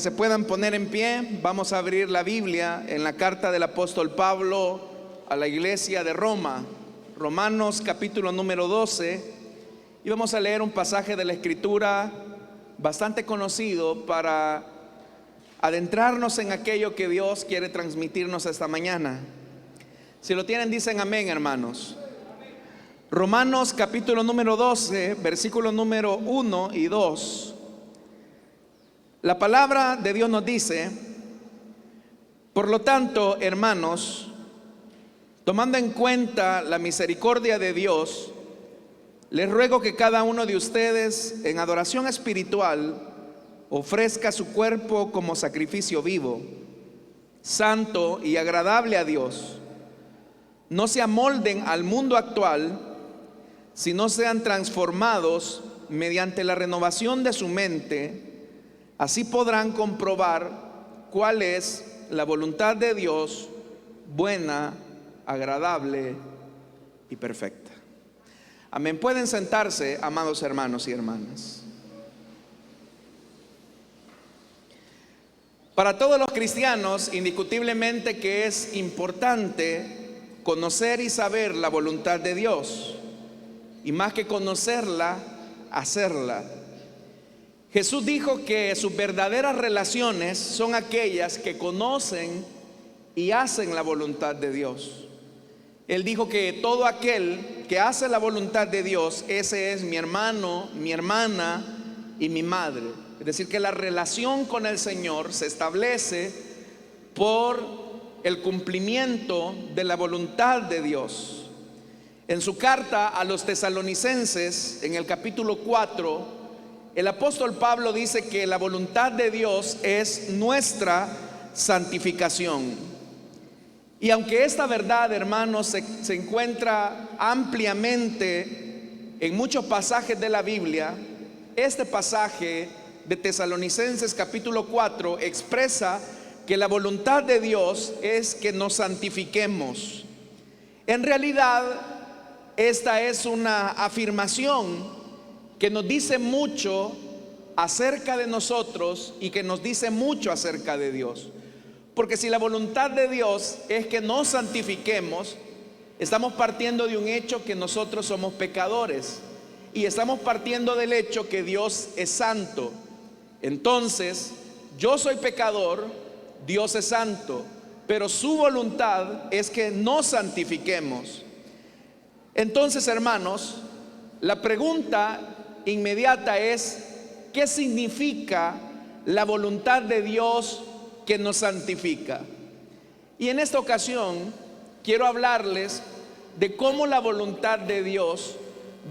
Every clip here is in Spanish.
se puedan poner en pie, vamos a abrir la Biblia en la carta del apóstol Pablo a la iglesia de Roma, Romanos capítulo número 12, y vamos a leer un pasaje de la Escritura bastante conocido para adentrarnos en aquello que Dios quiere transmitirnos esta mañana. Si lo tienen, dicen amén, hermanos. Romanos capítulo número 12, versículo número 1 y 2. La palabra de Dios nos dice: por lo tanto, hermanos, tomando en cuenta la misericordia de Dios, les ruego que cada uno de ustedes en adoración espiritual ofrezca su cuerpo como sacrificio vivo, santo y agradable a Dios. No se amolden al mundo actual, sino sean transformados mediante la renovación de su mente. Así podrán comprobar cuál es la voluntad de Dios, buena, agradable y perfecta. Amén. Pueden sentarse, amados hermanos y hermanas. Para todos los cristianos, indiscutiblemente que es importante conocer y saber la voluntad de Dios, y más que conocerla, hacerla. Jesús dijo que sus verdaderas relaciones son aquellas que conocen y hacen la voluntad de Dios. Él dijo que todo aquel que hace la voluntad de Dios, ese es mi hermano, mi hermana y mi madre. Es decir, que la relación con el Señor se establece por el cumplimiento de la voluntad de Dios. En su carta a los tesalonicenses, en el capítulo 4, el apóstol Pablo dice que la voluntad de Dios es nuestra santificación. Y aunque esta verdad, hermanos, se encuentra ampliamente en muchos pasajes de la Biblia, este pasaje de Tesalonicenses capítulo 4 expresa que la voluntad de Dios es que nos santifiquemos. En realidad, esta es una afirmación que nos dice mucho acerca de nosotros y que nos dice mucho acerca de Dios. Porque si la voluntad de Dios es que nos santifiquemos, estamos partiendo de un hecho que nosotros somos pecadores, y estamos partiendo del hecho que Dios es santo. Entonces, yo soy pecador, Dios es santo, pero su voluntad es que nos santifiquemos. Entonces, hermanos, la pregunta inmediata es: ¿qué significa la voluntad de Dios que nos santifica? Y en esta ocasión quiero hablarles de cómo la voluntad de Dios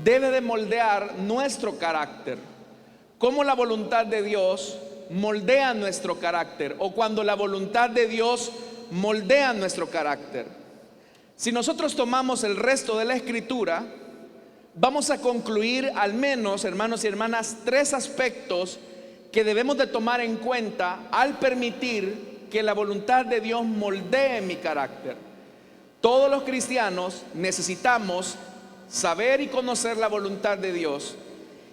debe de moldear nuestro carácter. Cómo la voluntad de Dios moldea nuestro carácter, o cuando la voluntad de Dios moldea nuestro carácter. Si nosotros tomamos el resto de la Escritura, vamos a concluir al menos, hermanos y hermanas, 3 aspectos que debemos de tomar en cuenta al permitir que la voluntad de Dios moldee mi carácter. Todos los cristianos necesitamos saber y conocer la voluntad de Dios,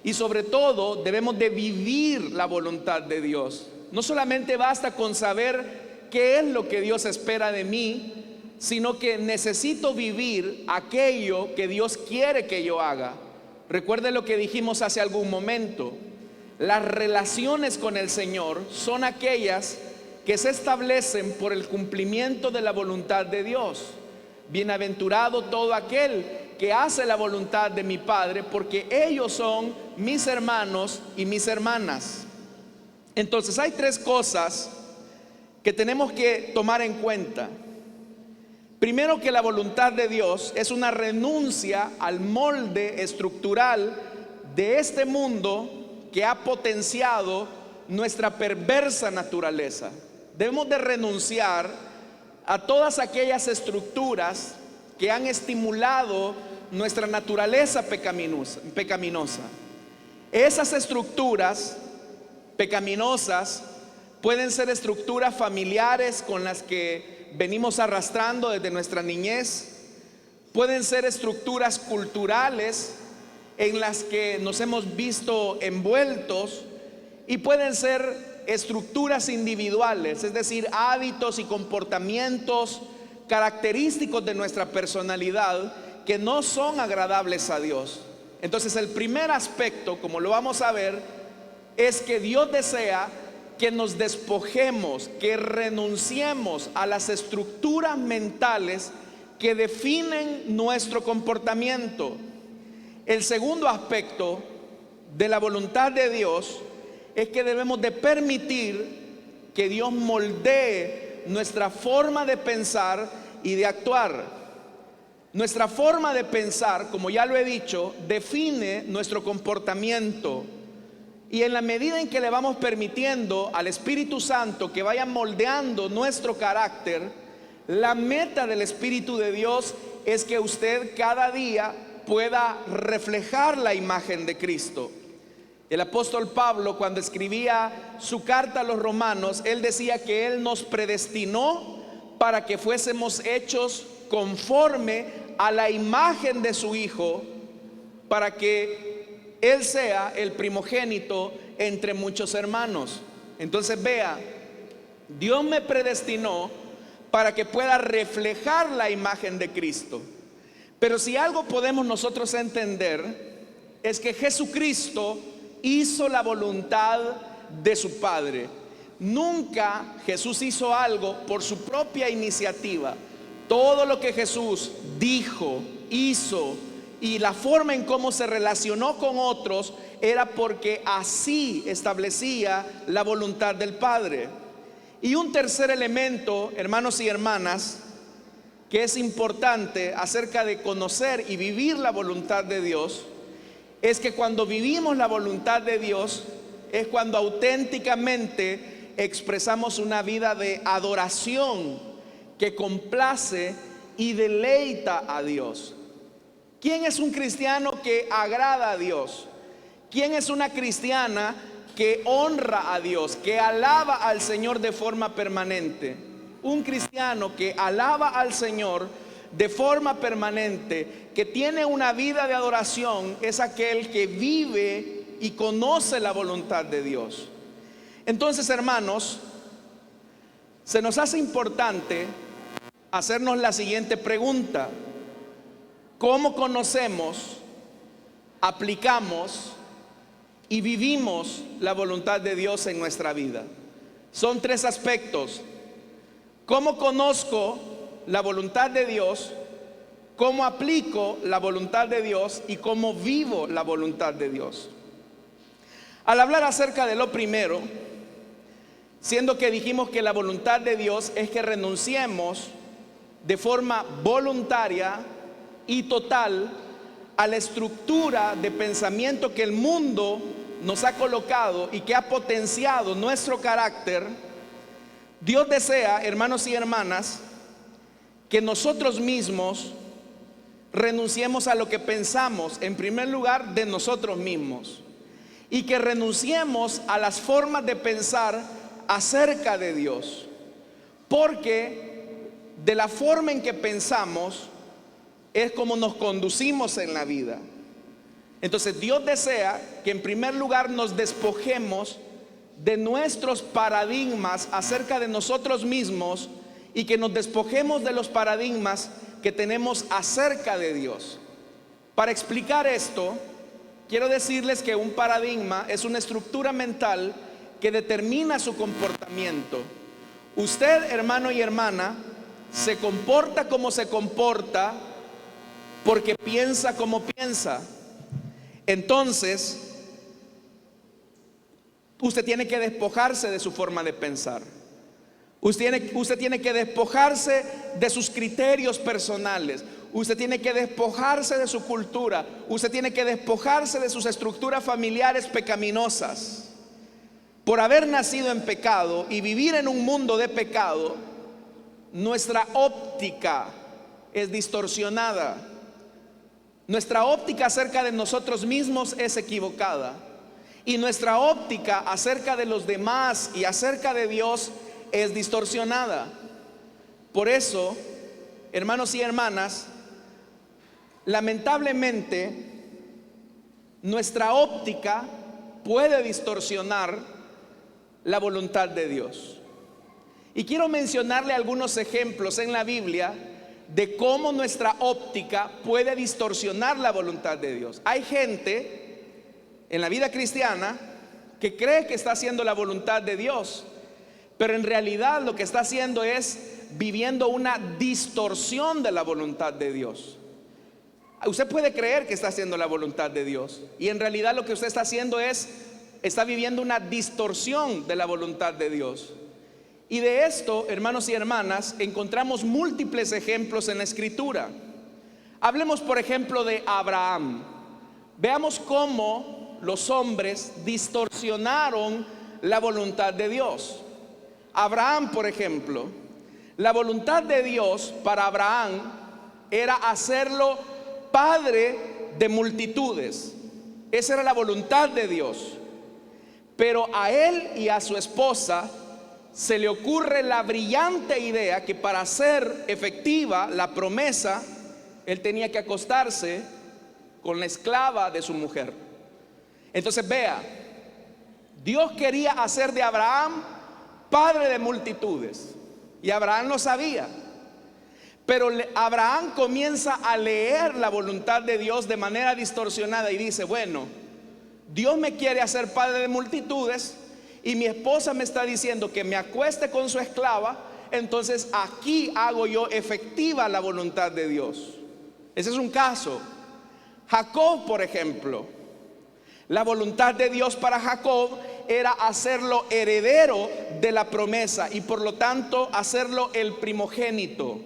y sobre todo debemos de vivir la voluntad de Dios. No solamente basta con saber qué es lo que Dios espera de mí, sino que necesito vivir aquello que Dios quiere que yo haga. Recuerde lo que dijimos hace algún momento: las relaciones con el Señor son aquellas que se establecen por el cumplimiento de la voluntad de Dios. Bienaventurado todo aquel que hace la voluntad de mi Padre, porque ellos son mis hermanos y mis hermanas. Entonces hay 3 cosas que tenemos que tomar en cuenta. Primero, que la voluntad de Dios es una renuncia al molde estructural de este mundo que ha potenciado nuestra perversa naturaleza. Debemos de renunciar a todas aquellas estructuras que han estimulado nuestra naturaleza pecaminosa. Esas estructuras pecaminosas pueden ser estructuras familiares con las que venimos arrastrando desde nuestra niñez. Pueden ser estructuras culturales en las que nos hemos visto envueltos, y pueden ser estructuras individuales, es decir, hábitos y comportamientos característicos de nuestra personalidad que no son agradables a Dios. Entonces el primer aspecto, como lo vamos a ver, es que Dios desea que nos despojemos, que renunciemos a las estructuras mentales que definen nuestro comportamiento. El segundo aspecto de la voluntad de Dios es que debemos de permitir que Dios moldee nuestra forma de pensar y de actuar. Nuestra forma de pensar, como ya lo he dicho, define nuestro comportamiento. Y en la medida en que le vamos permitiendo al Espíritu Santo que vaya moldeando nuestro carácter, la meta del Espíritu de Dios es que usted cada día pueda reflejar la imagen de Cristo. El apóstol Pablo, cuando escribía su carta a los romanos, él decía que él nos predestinó para que fuésemos hechos conforme a la imagen de su Hijo, para que Él sea el primogénito entre muchos hermanos. Entonces vea, Dios me predestinó para que pueda reflejar la imagen de Cristo. Pero si algo podemos nosotros entender, es que Jesucristo hizo la voluntad de su Padre. Nunca Jesús hizo algo por su propia iniciativa. Todo lo que Jesús dijo, hizo, y la forma en cómo se relacionó con otros era porque así establecía la voluntad del Padre. Y un tercer elemento, hermanos y hermanas, que es importante acerca de conocer y vivir la voluntad de Dios, es que cuando vivimos la voluntad de Dios es cuando auténticamente expresamos una vida de adoración que complace y deleita a Dios. ¿Quién es un cristiano que agrada a Dios? ¿Quién es una cristiana que honra a Dios, que alaba al Señor de forma permanente? Un cristiano que alaba al Señor de forma permanente, que tiene una vida de adoración, es aquel que vive y conoce la voluntad de Dios. Entonces, hermanos, se nos hace importante hacernos la siguiente pregunta: ¿cómo conocemos, aplicamos y vivimos la voluntad de Dios en nuestra vida? Son tres aspectos: ¿cómo conozco la voluntad de Dios? ¿Cómo aplico la voluntad de Dios? ¿Y cómo vivo la voluntad de Dios? Al hablar acerca de lo primero, siendo que dijimos que la voluntad de Dios es que renunciemos de forma voluntaria y total a la estructura de pensamiento que el mundo nos ha colocado y que ha potenciado nuestro carácter, Dios desea, hermanos y hermanas, que nosotros mismos renunciemos a lo que pensamos, en primer lugar, de nosotros mismos, y que renunciemos a las formas de pensar acerca de Dios, porque de la forma en que pensamos es como nos conducimos en la vida. Entonces Dios desea que en primer lugar nos despojemos de nuestros paradigmas acerca de nosotros mismos y que nos despojemos de los paradigmas que tenemos acerca de Dios. Para explicar esto, quiero decirles que un paradigma es una estructura mental que determina su comportamiento. Usted, hermano y hermana, se comporta como se comporta porque piensa como piensa. Entonces, usted tiene que despojarse de su forma de pensar. Usted tiene que despojarse de sus criterios personales. Usted tiene que despojarse de su cultura. Usted tiene que despojarse de sus estructuras familiares pecaminosas. Por haber nacido en pecado y vivir en un mundo de pecado, nuestra óptica es distorsionada. Nuestra óptica acerca de nosotros mismos es equivocada. Y nuestra óptica acerca de los demás y acerca de Dios es distorsionada. Por eso, hermanos y hermanas, lamentablemente nuestra óptica puede distorsionar la voluntad de Dios. Y quiero mencionarle algunos ejemplos en la Biblia de cómo nuestra óptica puede distorsionar la voluntad de Dios. Hay gente en la vida cristiana que cree que está haciendo la voluntad de Dios, pero en realidad lo que está haciendo es viviendo una distorsión de la voluntad de Dios. Usted puede creer que está haciendo la voluntad de Dios, y en realidad lo que usted está haciendo está viviendo una distorsión de la voluntad de Dios. Y de esto, hermanos y hermanas, encontramos múltiples ejemplos en la Escritura. Hablemos, por ejemplo, de Abraham. Veamos cómo los hombres distorsionaron la voluntad de Dios. Abraham, por ejemplo, la voluntad de Dios para Abraham era hacerlo padre de multitudes. Esa era la voluntad de Dios. Pero a él y a su esposa se le ocurre la brillante idea que para hacer efectiva la promesa, él tenía que acostarse con la esclava de su mujer. Entonces vea, Dios quería hacer de Abraham padre de multitudes, y Abraham lo sabía. Pero Abraham comienza a leer la voluntad de Dios de manera distorsionada y dice: bueno, Dios me quiere hacer padre de multitudes, y mi esposa me está diciendo que me acueste con su esclava, entonces aquí hago yo efectiva la voluntad de Dios. Ese es un caso. Jacob, por ejemplo, la voluntad de Dios para Jacob era hacerlo heredero de la promesa y por lo tanto hacerlo el primogénito.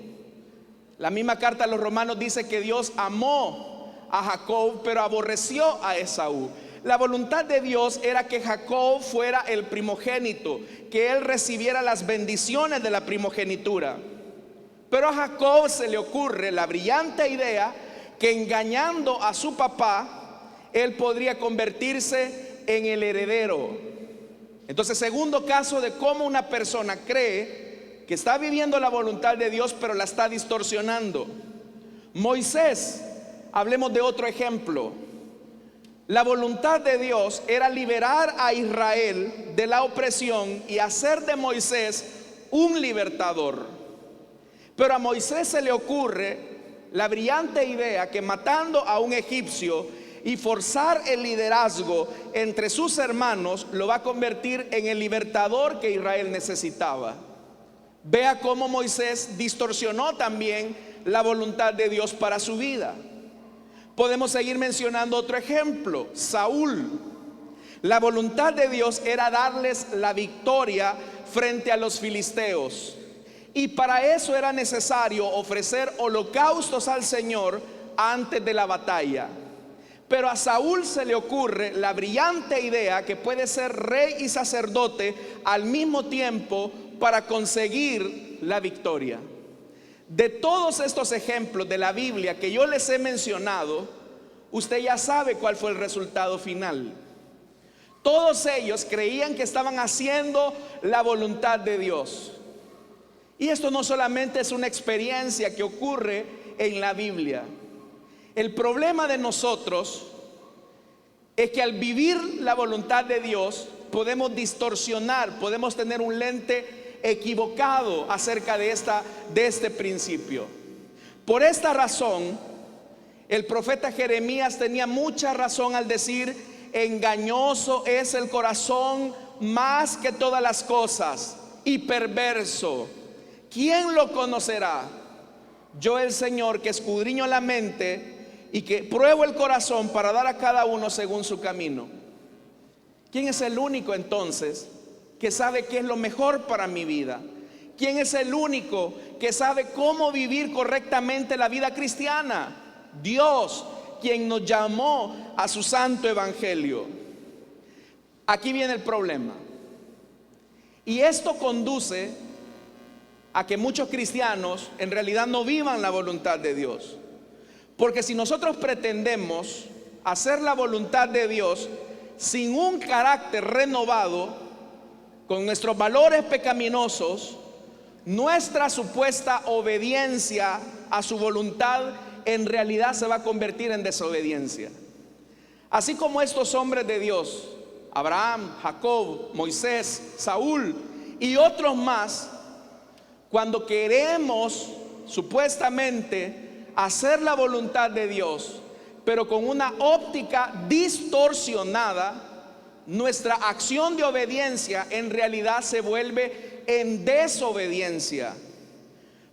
La misma carta a los Romanos dice que Dios amó a Jacob, pero aborreció a Esaú. La voluntad de Dios era que Jacob fuera el primogénito, que él recibiera las bendiciones de la primogenitura. Pero a Jacob se le ocurre la brillante idea que engañando a su papá, él podría convertirse en el heredero. Entonces, segundo caso de cómo una persona cree que está viviendo la voluntad de Dios, pero la está distorsionando. Moisés, hablemos de otro ejemplo. La voluntad de Dios era liberar a Israel de la opresión y hacer de Moisés un libertador. Pero a Moisés se le ocurre la brillante idea que matando a un egipcio y forzar el liderazgo entre sus hermanos lo va a convertir en el libertador que Israel necesitaba. Vea cómo Moisés distorsionó también la voluntad de Dios para su vida. Podemos seguir mencionando otro ejemplo, Saúl. La voluntad de Dios era darles la victoria frente a los filisteos, y para eso era necesario ofrecer holocaustos al Señor antes de la batalla. Pero a Saúl se le ocurre la brillante idea que puede ser rey y sacerdote al mismo tiempo para conseguir la victoria. De todos estos ejemplos de la Biblia que yo les he mencionado, usted ya sabe cuál fue el resultado final. Todos ellos creían que estaban haciendo la voluntad de Dios. Y esto no solamente es una experiencia que ocurre en la Biblia. El problema de nosotros es que al vivir la voluntad de Dios podemos distorsionar, podemos tener un lente equivocado acerca de este principio. Por esta razón, el profeta Jeremías tenía mucha razón al decir: engañoso es el corazón más que todas las cosas y perverso. ¿Quién lo conocerá? Yo, el Señor, que escudriño la mente y que pruebo el corazón para dar a cada uno según su camino. ¿Quién es el único entonces que sabe qué es lo mejor para mi vida? ¿Quién es el único que sabe cómo vivir correctamente la vida cristiana? Dios, quien nos llamó a su santo evangelio. Aquí viene el problema. Y esto conduce a que muchos cristianos en realidad no vivan la voluntad de Dios. Porque si nosotros pretendemos hacer la voluntad de Dios sin un carácter renovado, con nuestros valores pecaminosos, nuestra supuesta obediencia a su voluntad en realidad se va a convertir en desobediencia. Así como estos hombres de Dios Abraham, Jacob, Moisés, Saúl y otros más, cuando queremos supuestamente hacer la voluntad de Dios, pero con una óptica distorsionada, nuestra acción de obediencia en realidad se vuelve en desobediencia.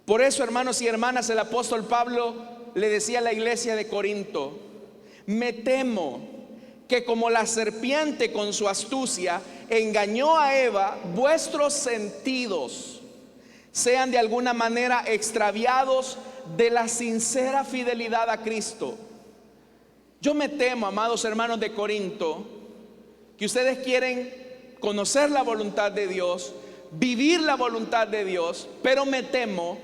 Por eso, hermanos y hermanas, el apóstol Pablo le decía a la iglesia de Corinto: me temo que como la serpiente con su astucia engañó a Eva, vuestros sentidos sean de alguna manera extraviados de la sincera fidelidad a Cristo. Yo me temo, amados hermanos de Corinto, que ustedes quieren conocer la voluntad de Dios, vivir la voluntad de Dios, pero me temo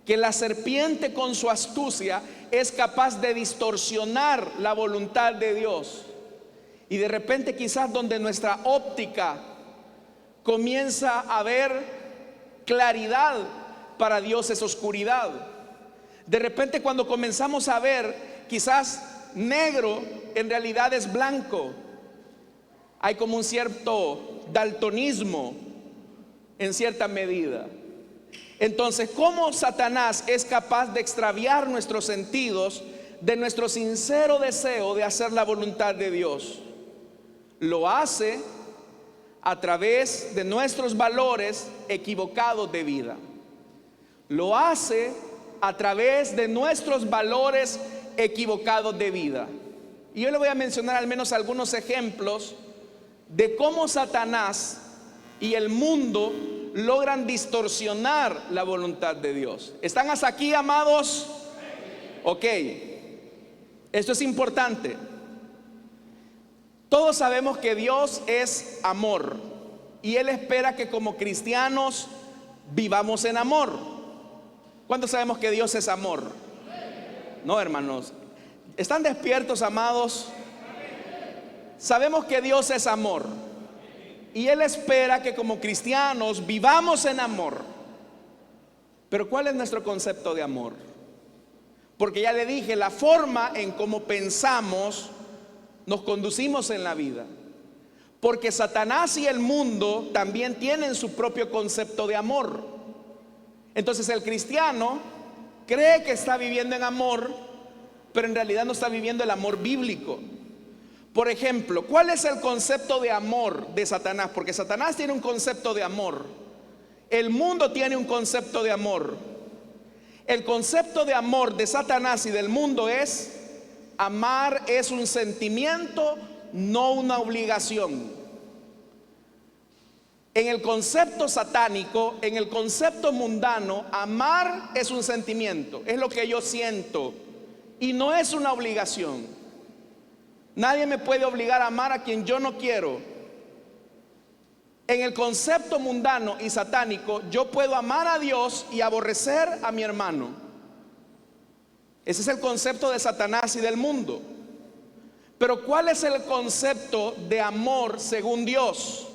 que la serpiente con su astucia es capaz de distorsionar la voluntad de Dios. Y de repente, quizás donde nuestra óptica comienza a ver claridad, para Dios es oscuridad. De repente, cuando comenzamos a ver quizás negro, en realidad es blanco. Hay como un cierto daltonismo en cierta medida. Entonces, ¿cómo Satanás es capaz de extraviar nuestros sentidos de nuestro sincero deseo de hacer la voluntad de Dios? Lo hace a través de nuestros valores equivocados de vida. Lo hace a través de nuestros valores equivocados de vida. Y yo le voy a mencionar al menos algunos ejemplos de cómo Satanás y el mundo logran distorsionar la voluntad de Dios. ¿Están hasta aquí, amados? Ok, esto es importante. Todos sabemos que Dios es amor y Él espera que como cristianos vivamos en amor. ¿Cuántos sabemos que Dios es amor? No, hermanos. ¿Están despiertos, amados? Sabemos que Dios es amor y Él espera que como cristianos vivamos en amor. Pero ¿cuál es nuestro concepto de amor? Porque ya le dije, la forma en cómo pensamos nos conducimos en la vida. Porque Satanás y el mundo también tienen su propio concepto de amor. Entonces el cristiano cree que está viviendo en amor, pero en realidad no está viviendo el amor bíblico. Por ejemplo, ¿cuál es el concepto de amor de Satanás? Porque Satanás tiene un concepto de amor. El mundo tiene un concepto de amor. El concepto de amor de Satanás y del mundo es: amar es un sentimiento, no una obligación. En el concepto satánico, en el concepto mundano, amar es un sentimiento, es lo que yo siento y no es una obligación. Nadie me puede obligar a amar a quien yo no quiero. En el concepto mundano y satánico, yo puedo amar a Dios y aborrecer a mi hermano. Ese es el concepto de Satanás y del mundo. Pero ¿cuál es el concepto de amor según Dios?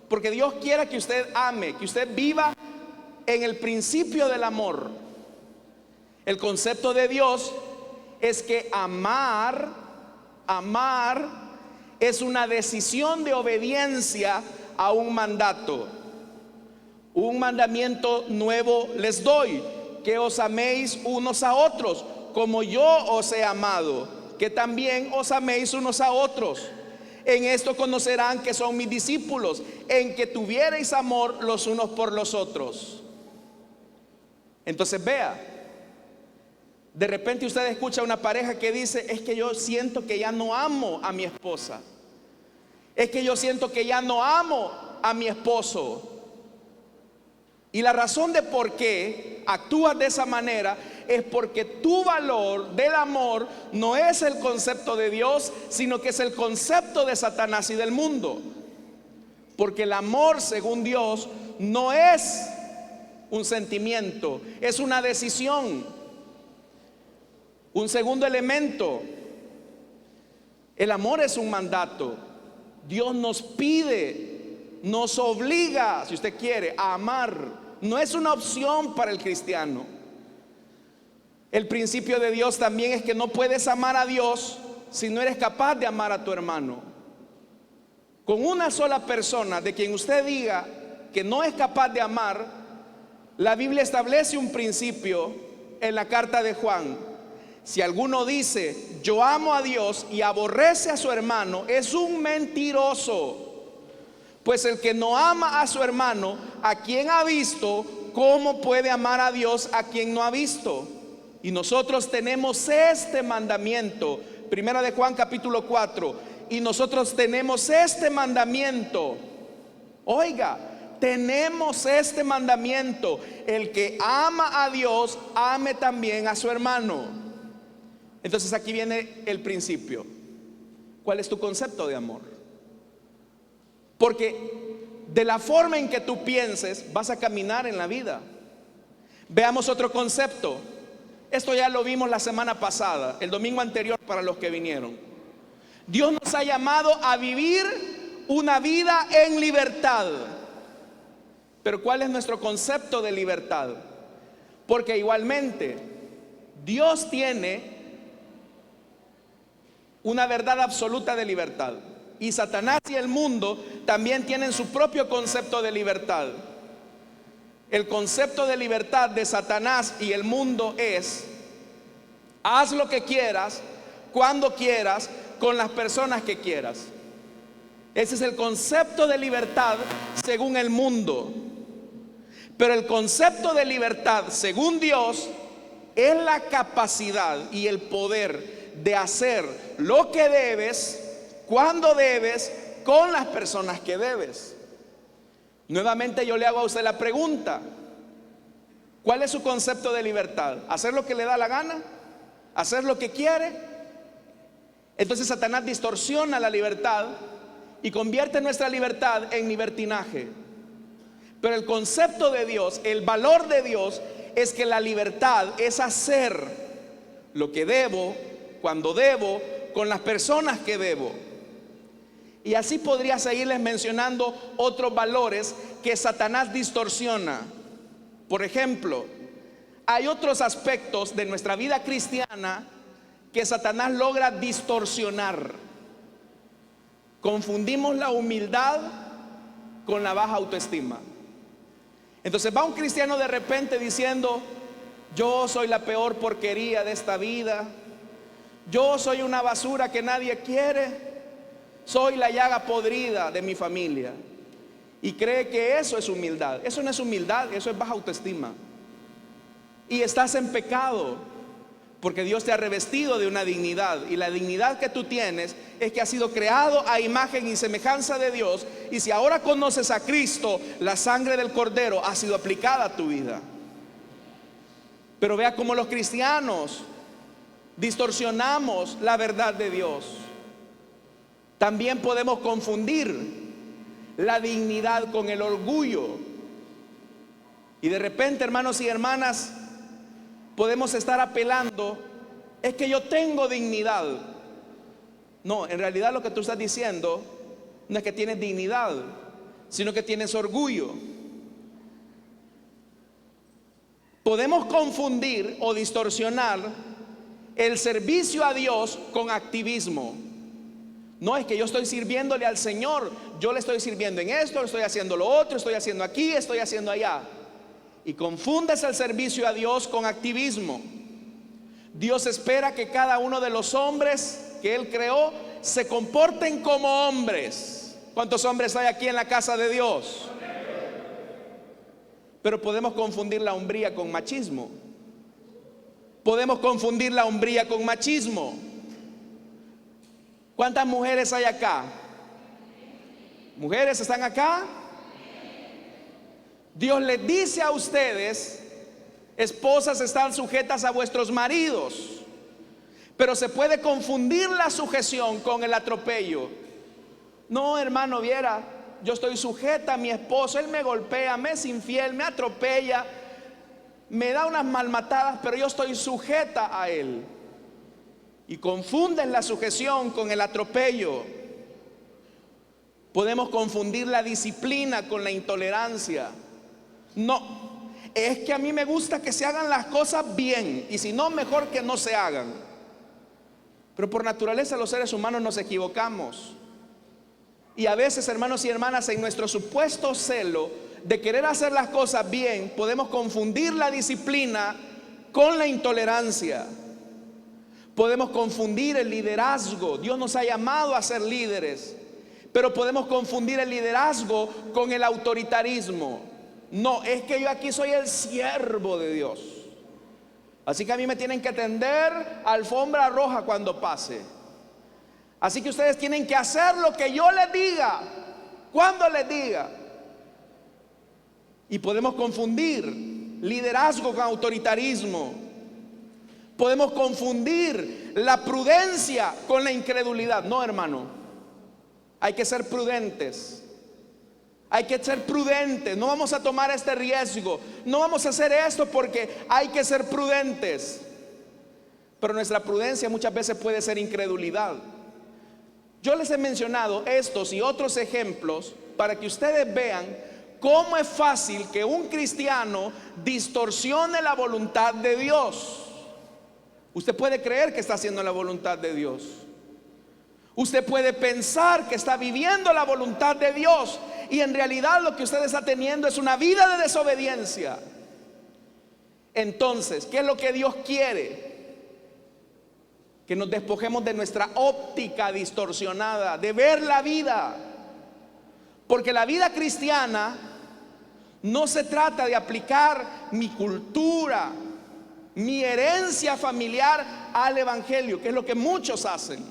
Porque Dios quiere que usted ame, que usted viva en el principio del amor. El concepto de Dios es que amar es una decisión de obediencia a un mandato. Un mandamiento nuevo les doy, que os améis unos a otros, como yo os he amado, que también os améis unos a otros. En esto conocerán que son mis discípulos, en que tuviereis amor los unos por los otros. Entonces vea, de repente usted escucha a una pareja que dice: es que yo siento que ya no amo a mi esposa, es que yo siento que ya no amo a mi esposo. Y la razón de por qué actúas de esa manera es porque tu valor del amor no es el concepto de Dios, sino que es el concepto de Satanás y del mundo. Porque el amor, según Dios, no es un sentimiento, es una decisión. Un segundo elemento: el amor es un mandato. Dios nos pide, nos obliga, si usted quiere, a amar. No es una opción para el cristiano. El principio de Dios también es que no puedes amar a Dios si no eres capaz de amar a tu hermano. con una sola persona de quien usted diga que no es capaz de amar, la Biblia establece un principio en la carta de Juan. Si alguno dice yo amo a Dios y aborrece a su hermano, es un mentiroso. Pues el que no ama a su hermano, a quien ha visto, ¿cómo puede amar a Dios a quien no ha visto? Y nosotros tenemos este mandamiento, primera de Juan capítulo 4, y nosotros tenemos este mandamiento. Oiga, tenemos este mandamiento: el que ama a Dios, ame también a su hermano. Entonces aquí viene el principio. ¿Cuál es tu concepto de amor? Porque de la forma en que tú pienses vas a caminar en la vida. Veamos otro concepto. Esto ya lo vimos la semana pasada, el domingo anterior para los que vinieron. Dios nos ha llamado a vivir una vida en libertad. Pero ¿cuál es nuestro concepto de libertad? Porque igualmente Dios tiene una verdad absoluta de libertad, y Satanás y el mundo también tienen su propio concepto de libertad. El concepto de libertad de Satanás y el mundo es: haz lo que quieras, cuando quieras, con las personas que quieras. Ese es el concepto de libertad según el mundo. Pero el concepto de libertad según Dios es la capacidad y el poder de hacer lo que debes, cuando debes, con las personas que debes. Nuevamente yo le hago a usted la pregunta: ¿cuál es su concepto de libertad? ¿Hacer lo que le da la gana? ¿Hacer lo que quiere? Entonces Satanás distorsiona la libertad y convierte nuestra libertad en libertinaje. Pero el concepto de Dios, el valor de Dios, es que la libertad es hacer lo que debo, cuando debo, con las personas que debo. Y así podría seguirles mencionando otros valores que Satanás distorsiona. Por ejemplo, hay otros aspectos de nuestra vida cristiana que Satanás logra distorsionar. Confundimos la humildad con la baja autoestima. Entonces va un cristiano de repente diciendo: yo soy la peor porquería de esta vida, yo soy una basura que nadie quiere, soy la llaga podrida de mi familia. Y cree que eso es humildad. Eso no es humildad, eso es baja autoestima. Y estás en pecado, porque Dios te ha revestido de una dignidad. Y la dignidad que tú tienes es que has sido creado a imagen y semejanza de Dios. Y si ahora conoces a Cristo, la sangre del Cordero ha sido aplicada a tu vida. Pero vea cómo los cristianos distorsionamos la verdad de Dios. También podemos confundir la dignidad con el orgullo. Y de repente, hermanos y hermanas, podemos estar apelando: es que yo tengo dignidad. No, en realidad lo que tú estás diciendo no es que tienes dignidad, sino que tienes orgullo. Podemos confundir o distorsionar el servicio a Dios con activismo. No, es que yo estoy sirviéndole al Señor, yo le estoy sirviendo en esto, estoy haciendo lo otro, estoy haciendo aquí, estoy haciendo allá. Y confundes el servicio a Dios con activismo. Dios espera que cada uno de los hombres que Él creó se comporten como hombres. ¿Cuántos hombres hay aquí en la casa de Dios? Pero podemos confundir la hombría con machismo. Podemos confundir la hombría con machismo. ¿Cuántas mujeres hay acá? ¿Mujeres están acá? Dios les dice a ustedes: esposas, están sujetas a vuestros maridos. Pero se puede confundir la sujeción con el atropello. No, hermano, viera, yo estoy sujeta a mi esposo, él me golpea, me es infiel, me atropella, me da unas malmatadas, pero yo estoy sujeta a él. Y confunden la sujeción con el atropello. Podemos confundir la disciplina con la intolerancia. No, es que a mí me gusta que se hagan las cosas bien, y si no, mejor que no se hagan. Pero por naturaleza los seres humanos nos equivocamos. Y a veces, hermanos y hermanas, en nuestro supuesto celo de querer hacer las cosas bien, podemos confundir la disciplina con la intolerancia. Podemos confundir el liderazgo. Dios nos ha llamado a ser líderes, pero podemos confundir el liderazgo con el autoritarismo. No, es que yo aquí soy el siervo de Dios, así que a mí me tienen que tender alfombra roja cuando pase. Así que ustedes tienen que hacer lo que yo les diga, cuando les diga. Y podemos confundir liderazgo con autoritarismo. Podemos confundir la prudencia con la incredulidad. No, hermano, hay que ser prudentes. Hay que ser prudentes. No vamos a tomar este riesgo. No vamos a hacer esto porque hay que ser prudentes. Pero nuestra prudencia muchas veces puede ser incredulidad. Yo les he mencionado estos y otros ejemplos para que ustedes vean cómo es fácil que un cristiano distorsione la voluntad de Dios. Usted puede creer que está haciendo la voluntad de Dios. Usted puede pensar que está viviendo la voluntad de Dios, y en realidad lo que usted está teniendo es una vida de desobediencia. Entonces, ¿qué es lo que Dios quiere? Que nos despojemos de nuestra óptica distorsionada de ver la vida. Porque la vida cristiana no se trata de aplicar mi cultura, mi herencia familiar al evangelio, que es lo que muchos hacen.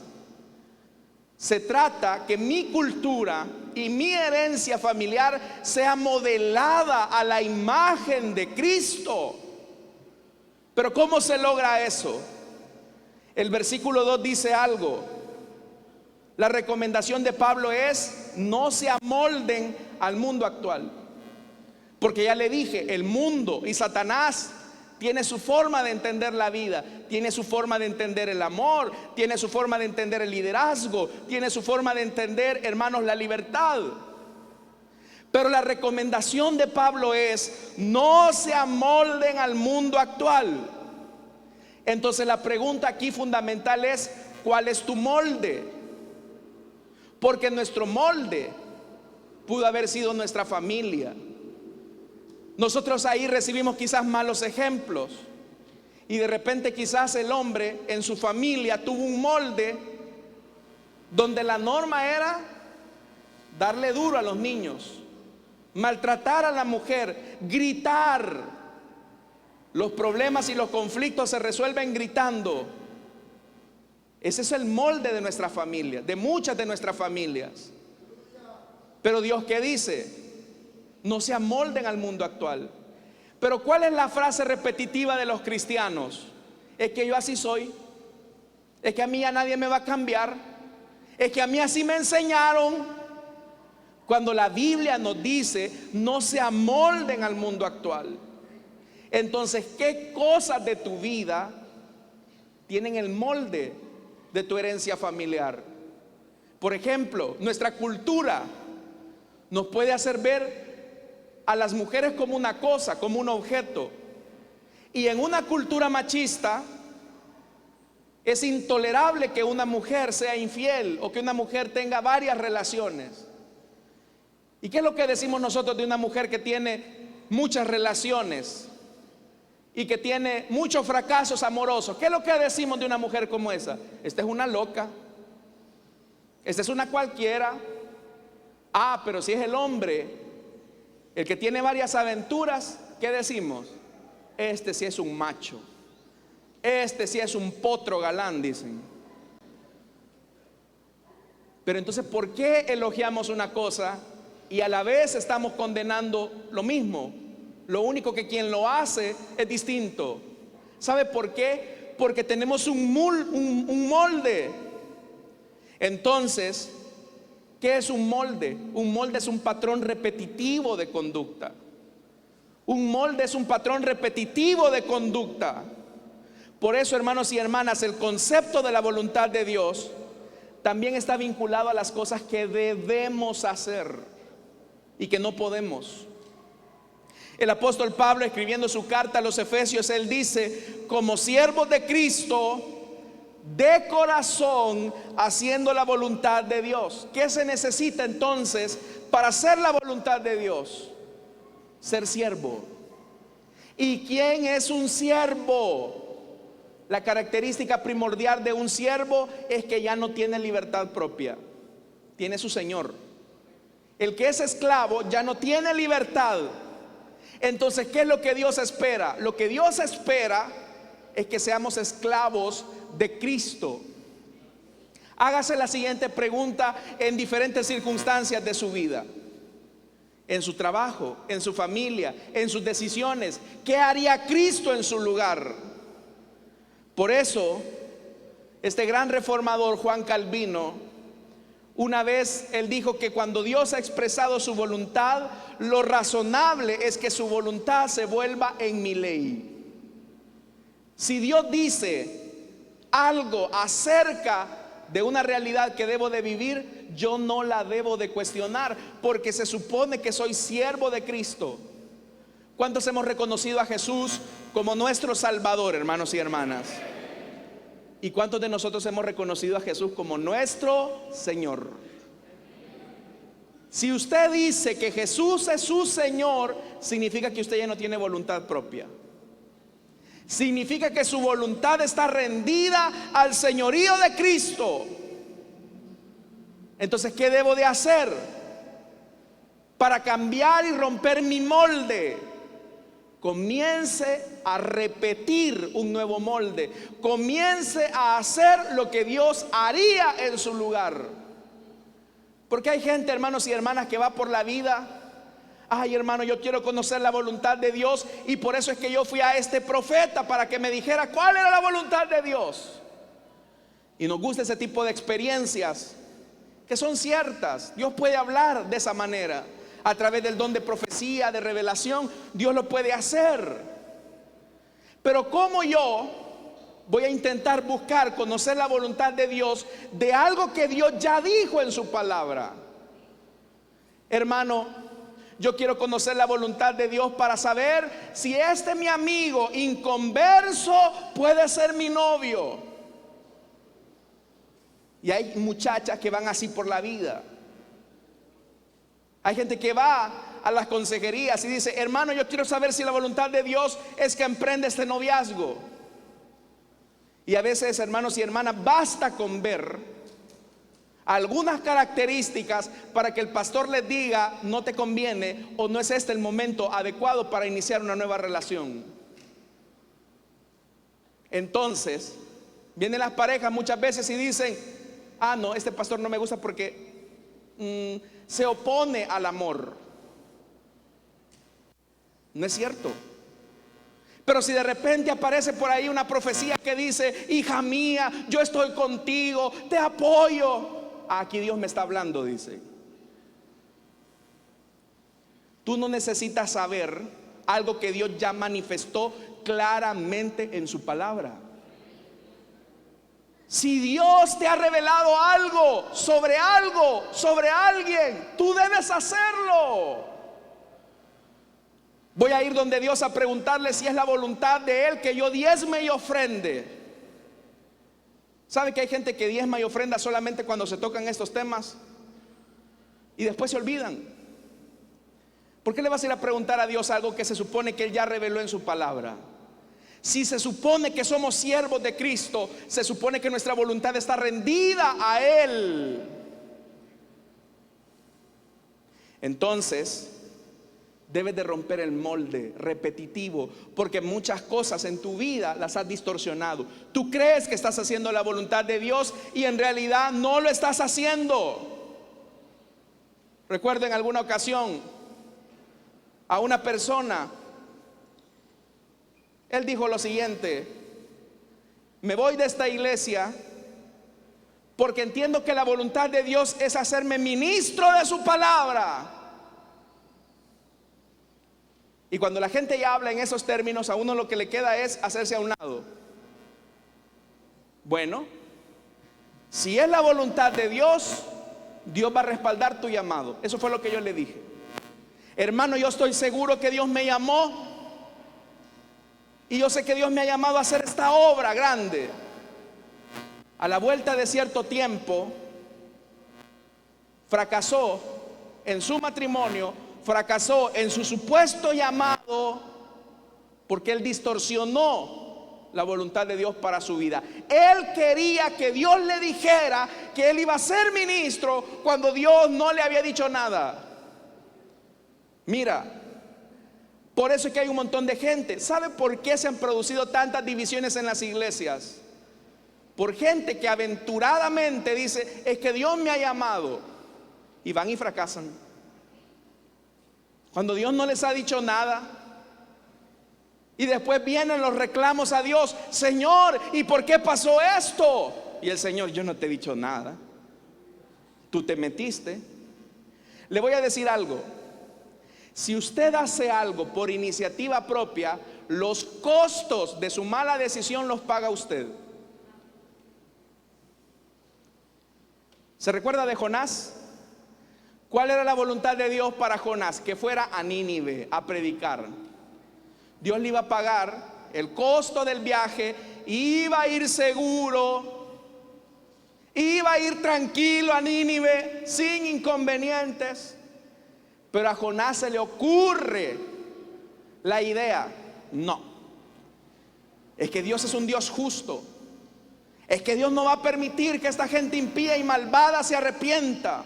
Se trata que mi cultura y mi herencia familiar sea modelada a la imagen de Cristo. Pero ¿cómo se logra eso? El versículo 2 dice algo. La recomendación de Pablo es: no se amolden al mundo actual. Porque ya le dije, el mundo y Satanás tiene su forma de entender la vida, tiene su forma de entender el amor, tiene su forma de entender el liderazgo, tiene su forma de entender, hermanos, la libertad. Pero la recomendación de Pablo es: no se amolden al mundo actual. Entonces la pregunta aquí fundamental es: ¿cuál es tu molde? Porque nuestro molde pudo haber sido nuestra familia. Nosotros ahí recibimos quizás malos ejemplos, y de repente quizás el hombre en su familia tuvo un molde donde la norma era darle duro a los niños, maltratar a la mujer, gritar. Los problemas y los conflictos se resuelven gritando. Ese es el molde de nuestra familia, de muchas de nuestras familias. Pero Dios, ¿qué dice? No se amolden al mundo actual. Pero ¿cuál es la frase repetitiva de los cristianos? Es que yo así soy. Es que a mí ya nadie me va a cambiar. Es que a mí así me enseñaron. Cuando la Biblia nos dice: no se amolden al mundo actual. Entonces, ¿qué cosas de tu vida tienen el molde de tu herencia familiar? Por ejemplo, nuestra cultura nos puede hacer ver a las mujeres como una cosa, como un objeto. Y en una cultura machista es intolerable que una mujer sea infiel o que una mujer tenga varias relaciones. ¿Y qué es lo que decimos nosotros de una mujer que tiene muchas relaciones y que tiene muchos fracasos amorosos? ¿Qué es lo que decimos de una mujer como esa? Esta es una loca, esta es una cualquiera. Ah, pero si es el hombre el que tiene varias aventuras, ¿qué decimos? Este sí es un macho, este sí es un potro galán, dicen. Pero entonces, ¿por qué elogiamos una cosa y a la vez estamos condenando lo mismo? Lo único que quien lo hace es distinto. ¿Sabe por qué? Porque tenemos un molde. Entonces, ¿qué es un molde? Un molde es un patrón repetitivo de conducta. Un molde es un patrón repetitivo de conducta. Por eso, hermanos y hermanas, el concepto de la voluntad de Dios también está vinculado a las cosas que debemos hacer y que no podemos. El apóstol Pablo, escribiendo su carta a los Efesios, él dice: como siervos de Cristo, de corazón, haciendo la voluntad de Dios. ¿Qué se necesita entonces para hacer la voluntad de Dios? Ser siervo. ¿Y quién es un siervo? La característica primordial de un siervo es que ya no tiene libertad propia, tiene su señor. El que es esclavo ya no tiene libertad. Entonces, ¿qué es lo que Dios espera? Lo que Dios espera es que seamos esclavos de Cristo. Hágase la siguiente pregunta en diferentes circunstancias de su vida: en su trabajo, en su familia, en sus decisiones, ¿qué haría Cristo en su lugar? Por eso, este gran reformador Juan Calvino, una vez él dijo que cuando Dios ha expresado su voluntad, lo razonable es que su voluntad se vuelva en mi ley. Si Dios dice algo acerca de una realidad que debo de vivir, yo no la debo de cuestionar, porque se supone que soy siervo de Cristo. ¿Cuántos hemos reconocido a Jesús como nuestro Salvador, hermanos y hermanas? ¿Y cuántos de nosotros hemos reconocido a Jesús como nuestro Señor? Si usted dice que Jesús es su Señor, significa que usted ya no tiene voluntad propia. Significa que su voluntad está rendida al señorío de Cristo. Entonces, ¿qué debo de hacer para cambiar y romper mi molde? Comience a repetir un nuevo molde. Comience a hacer lo que Dios haría en su lugar. Porque hay gente, hermanos y hermanas, que va por la vida: ay, hermano, yo quiero conocer la voluntad de Dios, y por eso es que yo fui a este profeta para que me dijera cuál era la voluntad de Dios. Y nos gusta ese tipo de experiencias que son ciertas. Dios puede hablar de esa manera, a través del don de profecía, de revelación. Dios lo puede hacer. Pero ¿cómo yo voy a intentar buscar conocer la voluntad de Dios de algo que Dios ya dijo en su palabra? Hermano, yo quiero conocer la voluntad de Dios para saber si este mi amigo inconverso puede ser mi novio. Y hay muchachas que van así por la vida. Hay gente que va a las consejerías y dice: hermano, yo quiero saber si la voluntad de Dios es que emprenda este noviazgo. Y a veces, hermanos y hermanas, basta con ver algunas características para que el pastor les diga: no te conviene, o no es este el momento adecuado para iniciar una nueva relación. Entonces vienen las parejas muchas veces y dicen: ah, no, este pastor no me gusta porque se opone al amor. No es cierto. Pero si de repente aparece por ahí una profecía que dice: hija mía, yo estoy contigo, te apoyo. Aquí Dios me está hablando, dice. Tú no necesitas saber algo que Dios ya manifestó claramente en su palabra. Si Dios te ha revelado algo, sobre alguien, tú debes hacerlo. Voy a ir donde Dios a preguntarle si es la voluntad de Él que yo diezme y ofrende. ¿Sabe que hay gente que diezma y ofrenda solamente cuando se tocan estos temas y después se olvidan? ¿Por qué le vas a ir a preguntar a Dios algo que se supone que Él ya reveló en su palabra? Si se supone que somos siervos de Cristo, se supone que nuestra voluntad está rendida a Él. Entonces debes de romper el molde repetitivo, porque muchas cosas en tu vida las has distorsionado. Tú crees que estás haciendo la voluntad de Dios y en realidad no lo estás haciendo. Recuerdo en alguna ocasión a una persona, él dijo lo siguiente: me voy de esta iglesia porque entiendo que la voluntad de Dios es hacerme ministro de su palabra. Y cuando la gente ya habla en esos términos, a uno lo que le queda es hacerse a un lado. Bueno, si es la voluntad de Dios, Dios va a respaldar tu llamado. Eso fue lo que yo le dije. Hermano, yo estoy seguro que Dios me llamó, y yo sé que Dios me ha llamado a hacer esta obra grande. a la vuelta de cierto tiempo, fracasó en su matrimonio, fracasó en su supuesto llamado, porque él distorsionó la voluntad de Dios para su vida. Él quería que Dios le dijera que él iba a ser ministro cuando Dios no le había dicho nada. Mira, por eso es que hay un montón de gente. ¿Sabe por qué se han producido tantas divisiones en las iglesias? Por gente que aventuradamente dice: es que Dios me ha llamado, y van y fracasan cuando Dios no les ha dicho nada. Y después vienen los reclamos a Dios: Señor, ¿y por qué pasó esto? Y el Señor: yo no te he dicho nada, tú te metiste. Le voy a decir algo: si usted hace algo por iniciativa propia, los costos de su mala decisión los paga usted. ¿Se recuerda de Jonás? ¿Cuál era la voluntad de Dios para Jonás? Que fuera a Nínive a predicar. Dios le iba a pagar el costo del viaje, iba a ir seguro, iba a ir tranquilo a Nínive sin inconvenientes. Pero a Jonás se le ocurre la idea: no, es que Dios es un Dios justo, es que Dios no va a permitir que esta gente impía y malvada se arrepienta.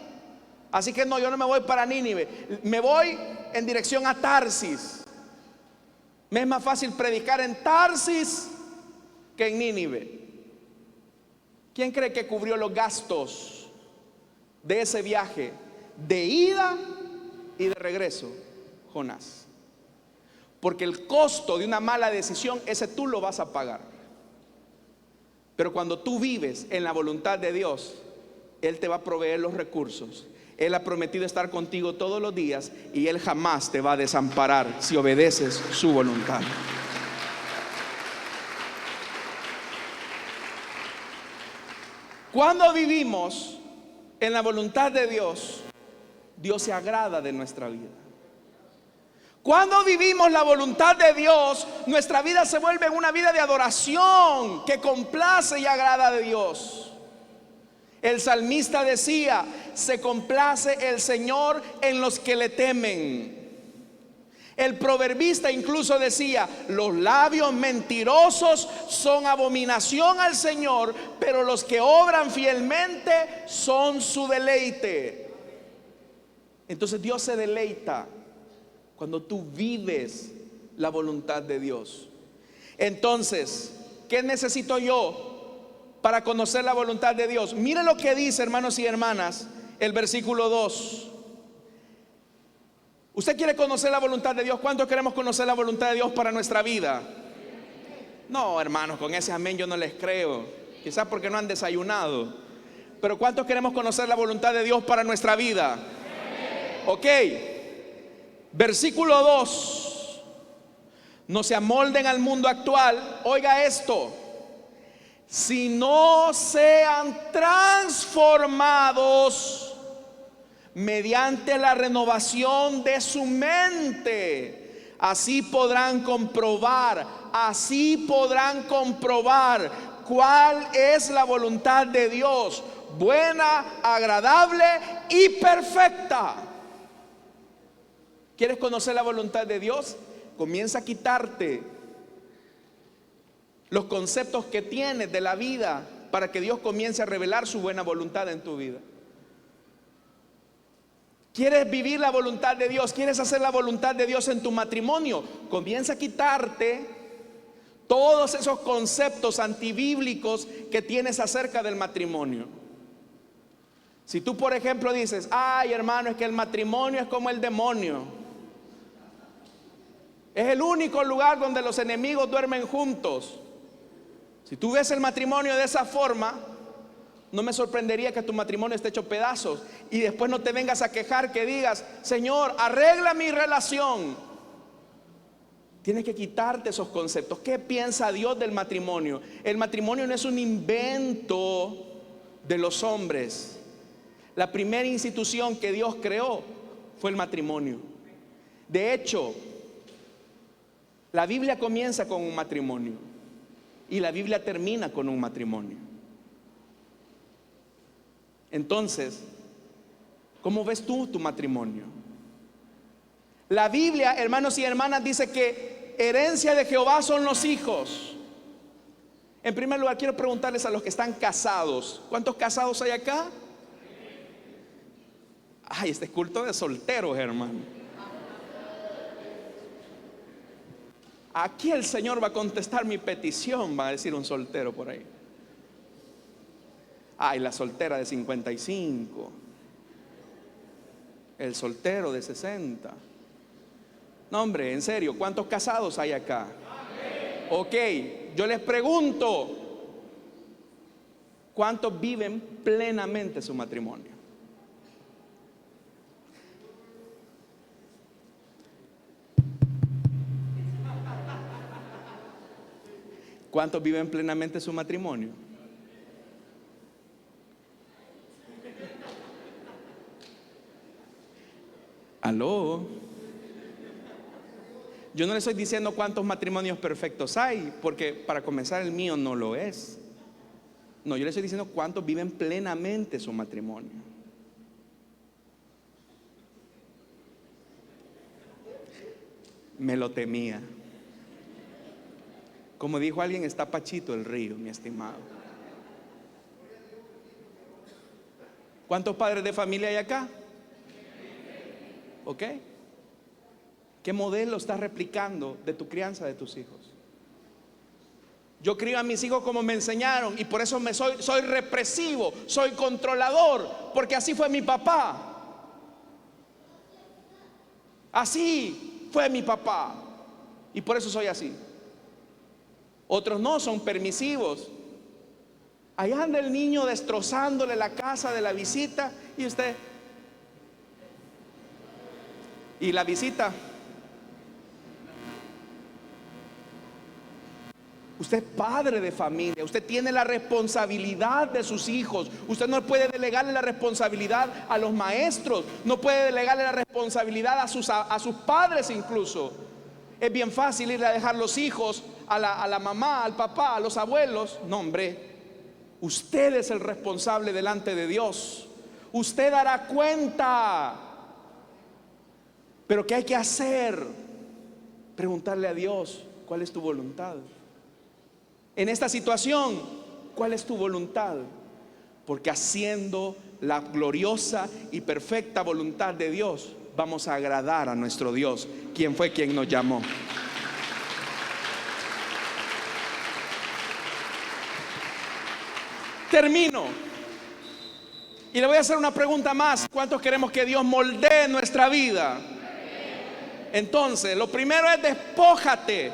Así que no, yo no me voy para Nínive, me voy en dirección a Tarsis. Me es más fácil predicar en Tarsis que en Nínive. ¿Quién cree que cubrió los gastos de ese viaje de ida y de regreso? Jonás. Porque el costo de una mala decisión, ese tú lo vas a pagar. Pero cuando tú vives en la voluntad de Dios, Él te va a proveer los recursos. Él ha prometido estar contigo todos los días, y Él jamás te va a desamparar si obedeces su voluntad. Cuando vivimos en la voluntad de Dios, Dios se agrada de nuestra vida. Cuando vivimos la voluntad de Dios, nuestra vida se vuelve una vida de adoración que complace y agrada a Dios. El salmista decía: se complace el Señor en los que le temen. El proverbista incluso decía: los labios mentirosos son abominación al Señor, pero los que obran fielmente son su deleite. Entonces Dios se deleita cuando tú vives la voluntad de Dios. Entonces, ¿qué necesito yo para conocer la voluntad de Dios? Mire lo que dice, hermanos y hermanas, el versículo 2. ¿Usted quiere conocer la voluntad de Dios? ¿Cuántos queremos conocer la voluntad de Dios para nuestra vida? No, hermanos, con ese amén yo no les creo. Quizás porque no han desayunado. Pero ¿cuántos queremos conocer la voluntad de Dios para nuestra vida? Ok. Versículo 2. No se amolden al mundo actual. Oiga esto: si no sean transformados mediante la renovación de su mente, así podrán comprobar cuál es la voluntad de Dios, buena, agradable y perfecta. ¿Quieres conocer la voluntad de Dios? Comienza a quitarte los conceptos que tienes de la vida para que Dios comience a revelar su buena voluntad en tu vida. ¿Quieres vivir la voluntad de Dios? ¿Quieres hacer la voluntad de Dios en tu matrimonio? Comienza a quitarte todos esos conceptos antibíblicos que tienes acerca del matrimonio. Si tú, por ejemplo, dices: ay, hermano, es que el matrimonio es como el demonio, es el único lugar donde los enemigos duermen juntos. Si tú ves el matrimonio de esa forma, no me sorprendería que tu matrimonio esté hecho pedazos, y después no te vengas a quejar, que digas: Señor, arregla mi relación. Tienes que quitarte esos conceptos. ¿Qué piensa Dios del matrimonio? El matrimonio no es un invento de los hombres. La primera institución que Dios creó fue el matrimonio. De hecho, la Biblia comienza con un matrimonio y la Biblia termina con un matrimonio. Entonces, ¿cómo ves tú tu matrimonio? La Biblia, hermanos y hermanas, dice que herencia de Jehová son los hijos. En primer lugar, quiero preguntarles a los que están casados: ¿cuántos casados hay acá? Ay, este es culto de solteros, hermano. Aquí el Señor va a contestar mi petición, va a decir un soltero por ahí. Ay, la soltera de 55, el soltero de 60. No, hombre, en serio, ¿cuántos casados hay acá? Ok, yo les pregunto, ¿cuántos viven plenamente su matrimonio? ¿Cuántos viven plenamente su matrimonio? Aló. Yo no le estoy diciendo cuántos matrimonios perfectos hay, porque para comenzar el mío no lo es. No, yo le estoy diciendo cuántos viven plenamente su matrimonio. Me lo temía. Como dijo alguien, está pachito el río, mi estimado. ¿Cuántos padres de familia hay acá? ¿Ok? ¿Qué modelo estás replicando de tu crianza de tus hijos? Yo crío a mis hijos como me enseñaron, y por eso soy represivo, soy controlador, porque así fue mi papá. Así fue mi papá, y por eso soy así. Otros no, son permisivos. Allá anda el niño destrozándole la casa de la visita, y usted, y la visita, usted es padre de familia, usted tiene la responsabilidad de sus hijos. Usted no puede delegarle la responsabilidad a los maestros, no puede delegarle la responsabilidad a sus padres incluso. Es bien fácil ir a dejar los hijos a la mamá, al papá, a los abuelos. No, hombre, usted es el responsable delante de Dios. Usted dará cuenta. Pero ¿qué hay que hacer? Preguntarle a Dios, ¿cuál es tu voluntad? En esta situación, ¿cuál es tu voluntad? Porque haciendo la gloriosa y perfecta voluntad de Dios, vamos a agradar a nuestro Dios, quien fue quien nos llamó. Termino. Y le voy a hacer una pregunta más. ¿Cuántos queremos que Dios moldee nuestra vida? Entonces, lo primero es: despójate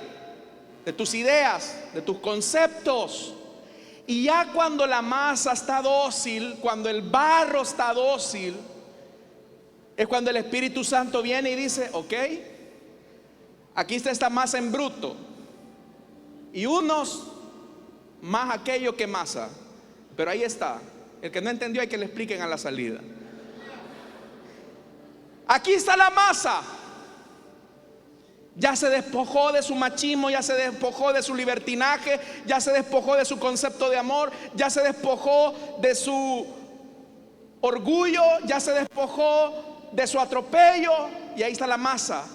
de tus ideas, de tus conceptos. Y ya cuando la masa está dócil, cuando el barro está dócil, es cuando el Espíritu Santo viene y dice: ok, aquí está esta masa en bruto, y unos más aquello que masa, pero ahí está. El que no entendió, hay que le expliquen a la salida. Aquí está la masa. Ya se despojó de su machismo, ya se despojó de su libertinaje, ya se despojó de su concepto de amor, ya se despojó de su orgullo, ya se despojó de su atropello, y ahí está la masa.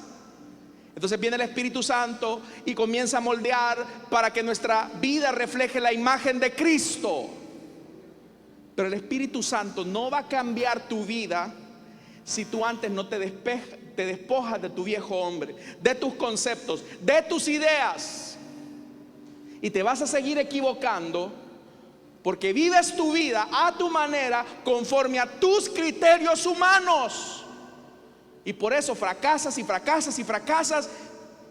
Entonces viene el Espíritu Santo y comienza a moldear para que nuestra vida refleje la imagen de Cristo. Pero el Espíritu Santo no va a cambiar tu vida si tú antes no te despojas de tu viejo hombre, de tus conceptos, de tus ideas. Y te vas a seguir equivocando porque vives tu vida a tu manera, conforme a tus criterios humanos. Y por eso fracasas y fracasas y fracasas.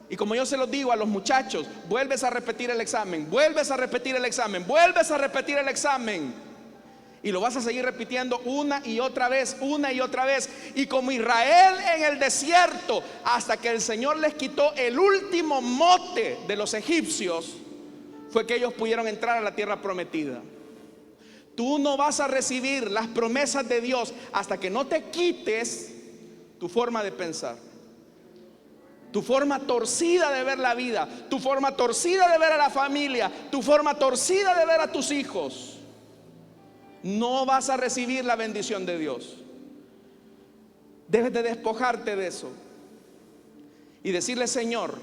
Y como yo se los digo a los muchachos: vuelves a repetir el examen, vuelves a repetir el examen, vuelves a repetir el examen. Y lo vas a seguir repitiendo una y otra vez, una y otra vez. Y como Israel en el desierto, hasta que el Señor les quitó el último mote de los egipcios, fue que ellos pudieron entrar a la tierra prometida. Tú no vas a recibir las promesas de Dios hasta que no te quites tu forma de pensar, tu forma torcida de ver la vida, tu forma torcida de ver a la familia, tu forma torcida de ver a tus hijos. no vas a recibir la bendición de Dios. Debes de despojarte de eso y decirle: Señor,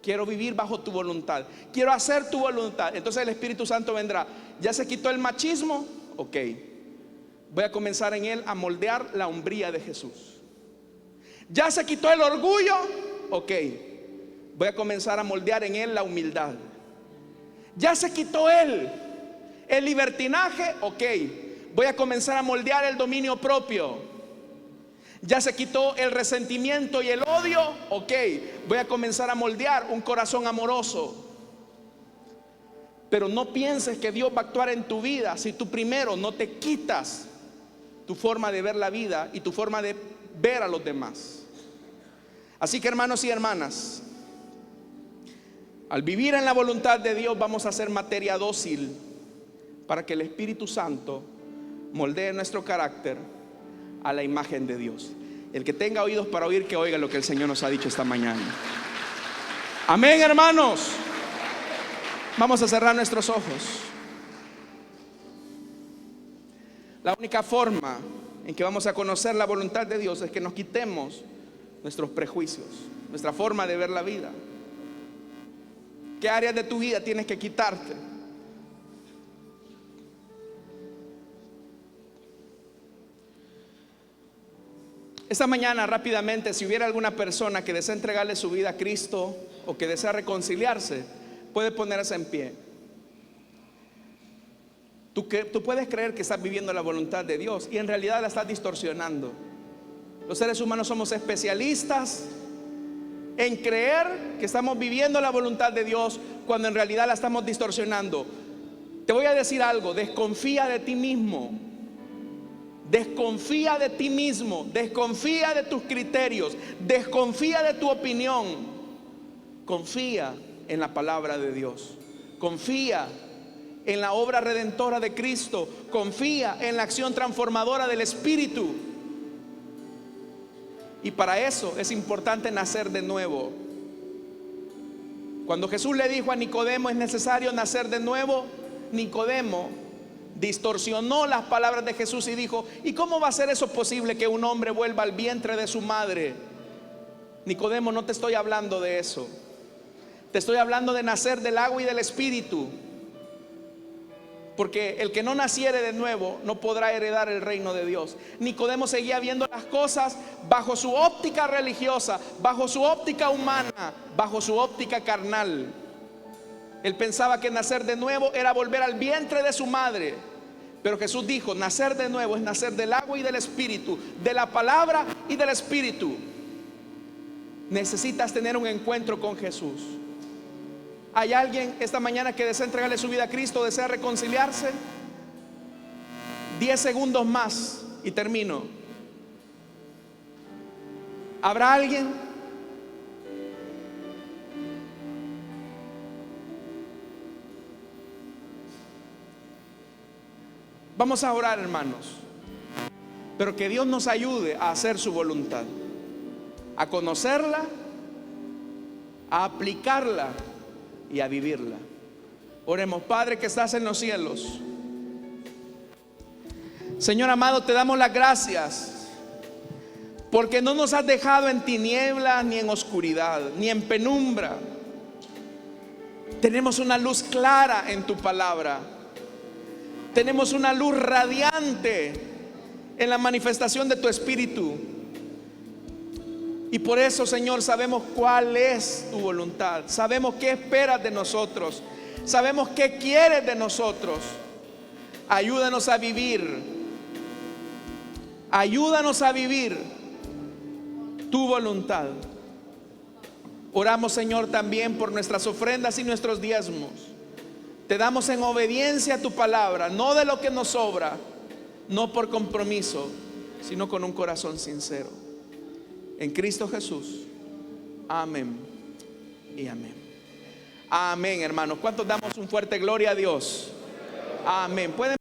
quiero vivir bajo tu voluntad, quiero hacer tu voluntad. Entonces el Espíritu Santo vendrá. Ya se quitó el machismo, ok, voy a comenzar en él a moldear la hombría de Jesús. Ya se quitó el orgullo, ok, voy a comenzar a moldear en él la humildad. Ya se quitó el libertinaje, ok, voy a comenzar a moldear el dominio propio. Ya se quitó el resentimiento y el odio, ok, voy a comenzar a moldear un corazón amoroso. Pero no pienses que Dios va a actuar en tu vida si tú primero no te quitas tu forma de ver la vida y tu forma de ver a los demás. Así que, hermanos y hermanas, al vivir en la voluntad de Dios vamos a ser materia dócil para que el Espíritu Santo moldee nuestro carácter a la imagen de Dios. El que tenga oídos para oír, que oiga lo que el Señor nos ha dicho esta mañana. Amén, hermanos. Vamos a cerrar nuestros ojos. La única forma en que vamos a conocer la voluntad de Dios es que nos quitemos nuestros prejuicios, nuestra forma de ver la vida. ¿Qué áreas de tu vida tienes que quitarte? Esta mañana, rápidamente, si hubiera alguna persona que desea entregarle su vida a Cristo o que desea reconciliarse, puede ponerse en pie. Tú puedes creer que estás viviendo la voluntad de Dios y en realidad la estás distorsionando. Los seres humanos somos especialistas en creer que estamos viviendo la voluntad de Dios cuando en realidad la estamos distorsionando. Te voy a decir algo: desconfía de ti mismo. Desconfía de ti mismo, desconfía de tus criterios, desconfía de tu opinión. Confía en la palabra de Dios, confía en la obra redentora de Cristo, confía en la acción transformadora del Espíritu. Y para eso es importante nacer de nuevo. Cuando Jesús le dijo a Nicodemo: es necesario nacer de nuevo, Nicodemo distorsionó las palabras de Jesús y dijo: ¿y cómo va a ser eso posible, que un hombre vuelva al vientre de su madre? Nicodemo, no te estoy hablando de eso. Te estoy hablando de nacer del agua y del Espíritu. Porque el que no naciere de nuevo no podrá heredar el reino de Dios. Nicodemo seguía viendo las cosas bajo su óptica religiosa, bajo su óptica humana, bajo su óptica carnal. Él pensaba que nacer de nuevo era volver al vientre de su madre. Pero Jesús dijo: nacer de nuevo es nacer del agua y del Espíritu, de la palabra y del Espíritu. Necesitas tener un encuentro con Jesús. ¿Hay alguien esta mañana que desea entregarle su vida a Cristo, desea reconciliarse? 10 segundos más y termino. ¿Habrá alguien? Vamos a orar, hermanos, pero que Dios nos ayude a hacer su voluntad, a conocerla, a aplicarla y a vivirla. Oremos. Padre que estás en los cielos, Señor amado, te damos las gracias porque no nos has dejado en tinieblas, ni en oscuridad, ni en penumbra. Tenemos una luz clara en tu palabra. Tenemos una luz radiante en la manifestación de tu Espíritu. Y por eso, Señor, sabemos cuál es tu voluntad. Sabemos qué esperas de nosotros. Sabemos qué quieres de nosotros. Ayúdanos a vivir. Ayúdanos a vivir tu voluntad. Oramos, Señor, también por nuestras ofrendas y nuestros diezmos. Te damos en obediencia a tu palabra, no de lo que nos sobra, no por compromiso, sino con un corazón sincero. En Cristo Jesús. Amén y amén. Amén, hermanos. ¿Cuántos damos un fuerte gloria a Dios? Amén. Pueden